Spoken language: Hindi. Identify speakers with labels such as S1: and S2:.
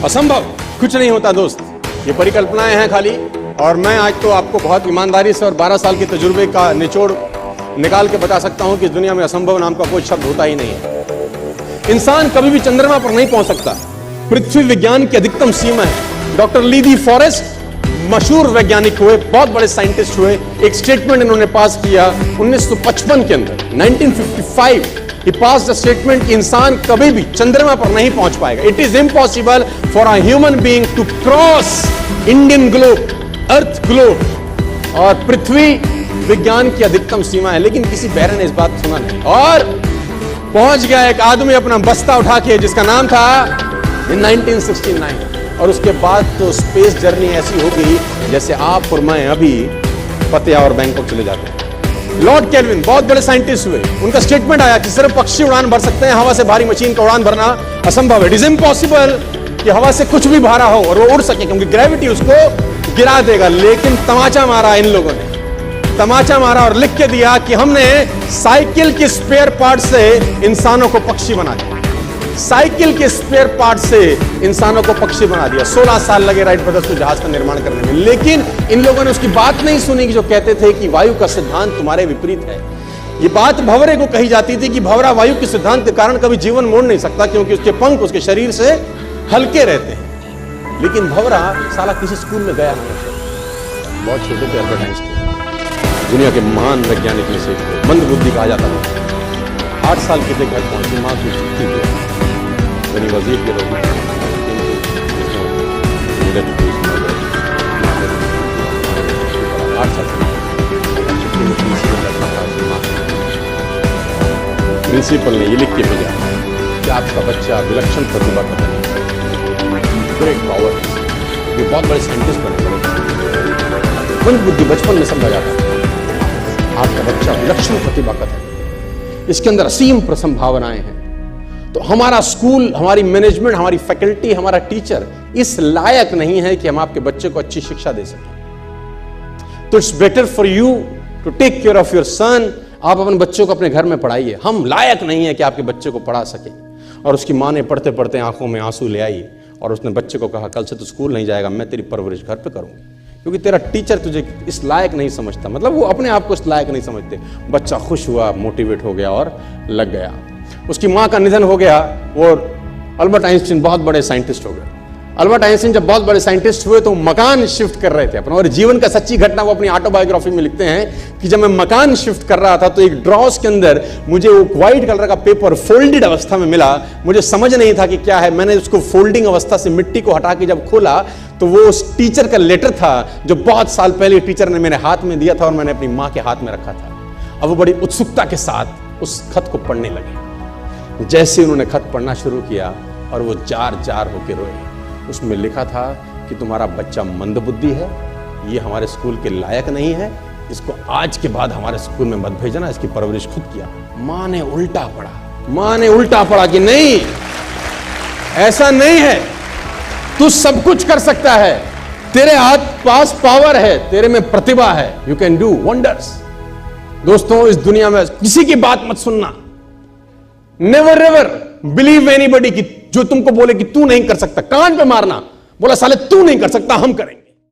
S1: असंभव कुछ नहीं होता दोस्त, ये परिकल्पनाएं हैं खाली। और मैं आज तो आपको बहुत ईमानदारी से और 12 साल के तजुर्बे का निचोड़ निकाल के बता सकता हूं कि इस दुनिया में असंभव नाम का कोई शब्द होता ही नहीं है। इंसान कभी भी चंद्रमा पर नहीं पहुंच सकता, पृथ्वी विज्ञान की अधिकतम सीमा है। डॉक्टर लीदी फॉरेस्ट मशहूर वैज्ञानिक हुए, बहुत बड़े साइंटिस्ट हुए। एक स्टेटमेंट इन्होंने पास किया 1955 के अंदर, 1955 he passed a statement कि इंसान कभी भी चंद्रमा पर नहीं पहुंच पाएगा। It is impossible for a human being to cross Indian globe, earth globe. और पृथ्वी विज्ञान की अधिकतम सीमा है, लेकिन किसी बहरे ने इस बात सुना नहीं। और पहुंच गया एक आदमी अपना बस्ता उठा के, जिसका नाम था in 1969। और उसके बाद तो स्पेस जर्नी ऐसी हो गई जैसे आप और मैं अभी पतिया और बैंकॉक चले जाते हैं। लॉर्ड केल्विन बहुत बड़े साइंटिस्ट हुए, उनका स्टेटमेंट आया कि सिर्फ पक्षी उड़ान भर सकते हैं, हवा से भारी मशीन का उड़ान भरना असंभव है। इट इज इम्पॉसिबल कि हवा से कुछ भी भारा हो और वो उड़ सके, क्योंकि ग्रेविटी उसको गिरा देगा। लेकिन तमाचा मारा इन लोगों ने, तमाचा मारा और लिख के दिया कि हमने साइकिल के स्पेयर पार्ट से इंसानों को पक्षी बना दिया। साइकिल के स्पेयर पार्ट से इंसानों को पक्षी बना दिया। 16 साल लगे राइट ब्रदर्स को जहाज का निर्माण करने में, लेकिन इन लोगों ने उसकी बात नहीं सुनी कि जो कहते थे कि वायु का सिद्धांत तुम्हारे विपरीत है। ये बात भंवरे को कही जाती थी कि भंवरा वायु के सिद्धांत के कारण कभी जीवन मोड़ नहीं सकता, क्योंकि उसके पंख उसके शरीर से हल्के रहते हैं। लेकिन भंवरा साला किसी स्कूल में गया नहीं, बहुत छोटे थे। अल्बर्ट आइंस्टीन दुनिया के महान वैज्ञानिक में से मंद बुद्धि कहा जाता था। 8 साल के थे, घर पहुंचे, मां की छुट्टी दी। When he was 8 years old, principal ने ये लिख के भेजा कि आपका बच्चा विलक्षण प्रतिभा का धनी है, ग्रेट पावर। ये बहुत बड़े साइंटिस्ट बने। मंद बुद्धि बचपन में समझा जाता है, आपका बच्चा विलक्षण प्रतिभा का धनी है, इसके अंदर असीम संभावनाएं हैं। तो हमारा स्कूल, हमारी मैनेजमेंट, हमारी फैकल्टी, हमारा टीचर इस लायक नहीं है कि हम आपके बच्चे को अच्छी शिक्षा दे सकें। तो it's better for you to take care of your son. आप अपने बच्चों को अपने घर में पढ़ाइए। हम लायक नहीं है कि आपके बच्चे को पढ़ा सके। और उसकी माँ ने पढ़ते पढ़ते आंखों में आंसू ले आई और उसने बच्चे को कहा, कल से तो स्कूल नहीं जाएगा, मैं तेरी परवरिश घर पे करूंगी, क्योंकि तेरा टीचर तुझे इस लायक नहीं समझता। मतलब वो अपने आप को इस लायक नहीं समझते। बच्चा खुश हुआ, मोटिवेट हो गया और लग गया। उसकी मां का निधन हो गया और अल्बर्ट आइंस्टीन बहुत बड़े साइंटिस्ट हो गए। अल्बर्ट आइंस्टीन जब बहुत बड़े साइंटिस्ट हुए तो मकान शिफ्ट कर रहे थे अपना, और जीवन का सच्ची घटना वो अपनी ऑटोबायोग्राफी में लिखते हैं कि जब मैं मकान शिफ्ट कर रहा था तो एक ड्रॉस के अंदर मुझे वो व्हाइट कलर का पेपर फोल्डेड अवस्था में मिला। मुझे समझ नहीं था कि क्या है। मैंने उसको फोल्डिंग अवस्था से मिट्टी को हटा के जब खोला तो वो उस टीचर का लेटर था जो बहुत साल पहले टीचर ने मेरे हाथ में दिया था और मैंने अपनी माँ के हाथ में रखा था। अब वो बड़ी उत्सुकता के साथ उस खत को पढ़ने लगे। जैसे उन्होंने खत पढ़ना शुरू किया और वो जार जार होकर रोए। उसमें लिखा था कि तुम्हारा बच्चा मंदबुद्धि है, ये हमारे स्कूल के लायक नहीं है, इसको आज के बाद हमारे स्कूल में मत भेजना, इसकी परवरिश खुद किया। मां ने उल्टा पढ़ा, मां ने उल्टा पढ़ा कि नहीं, ऐसा नहीं है, तू सब कुछ कर सकता है, तेरे हाथ पास पावर है, तेरे में प्रतिभा है, यू कैन डू वंडर्स। दोस्तों, इस दुनिया में किसी की बात मत सुनना। नेवर एवर बिलीव एनीबॉडी कि जो तुमको बोले कि तू नहीं कर सकता, कान पे मारना, बोला साले तू नहीं कर सकता, हम करेंगे।